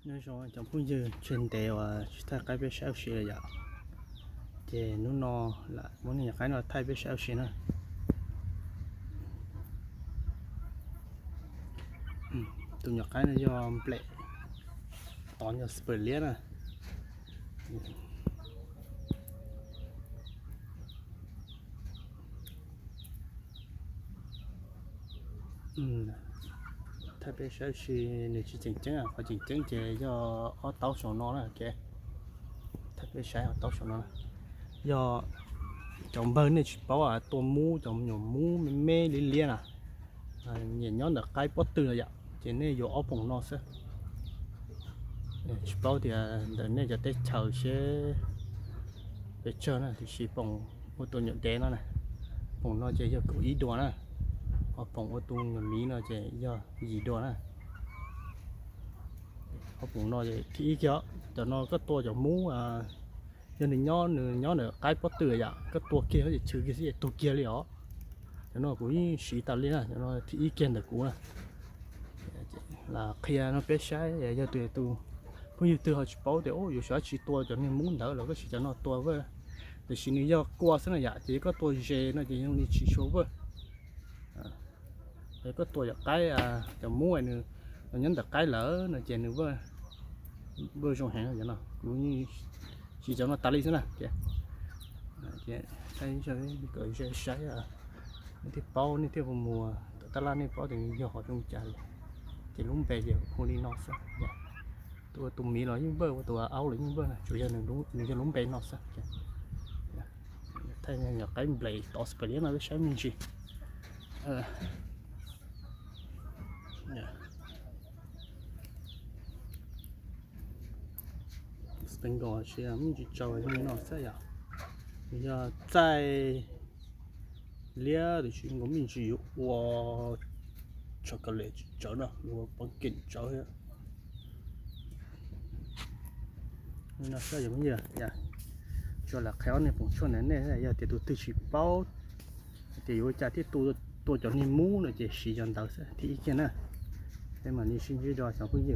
那时候讲不就真的话，他改变小学了呀？这努诺啦，我们也看到改变小学呢。ตรงนี้ก็ยอมเปล่ตอนจะสเปรเลียนะถ้าเป็นชาวชีเนี่ยจริงจังอ่ะพอจริงจังจะย่อเอาเต้าสองนอนะแกถ้าเป็นใช้เอาเต้าสองนอนะย่อจอมเบอร์เนี่ยเพราะว่าตัวมูจอมหนุ่มมูมันเม่เลี้ยนะเนี่ยย้อนแต่ใกล้ปอดตื่นเลยอ่ะเจเนี่ยอยู่เอาผงนอซะbao thì đợt này cho tết chờ sẽ để chơi này thì chỉ bằng ô tô nhận té nó này bằng nó chỉ cho cụ ý đồ này hoặc bằng ô tô nhận mí nó chỉ do gì đồ này hoặc bằng nó chỉ thì kia cho nó có tua cho mũ cho nên nhỏ nữa cái bớt từ vậy cái tua kia nó chỉ trừ cái gì tua kia liền cho nó cũng xí tao lên này cho nó thì ý kiến được cũ này là khi nó bé sai để cho tụi tôi bây giờ từ họ bảo để ô, giờ chỉ tua cho nên muốn đỡ là cái chỉ cho nó tua với, để xin đi do qua thế này vậy, chỉ có tua dê nó chỉ用đi chỉ số với, để có tua cái cho mua này, nhấn đặt cái lỡ nó chèn nữa với, bơi trong hàng vậy nào, cũng như chỉ cho nó tali thế này, kìa, thấy cho cái dê sấy thì bao này theo mùa, ta la này bao thì do họ trong trái, thì lúc về giờ không đi nọ sao,ตัวตุ่มมีหรอยิ่งเบอร์ว่าตัวเอาหรือยิ่งเบอร์นะจุดยันหนึ่งรู้หนึ่งจะล้มไปนอกซะถ้าอยากใช้เบรกต่อสเปรย์เราก็ใช้มินจีสเปนก่อนเชียร์มินจีจอยที่นอกซะอย่าง你要再练的时候，มินจี我ช็อกโกแลตจอนะ我帮กินจอยnó sẽ giống như vậy cho là khéo này cũng cho nên này giờ thì tôi tự chỉ bao thì tôi trả thì tôi cho nên mũ là chỉ sử dụng đầu sẽ thì cái này thế mà đi xin chứ rồi sao cũng như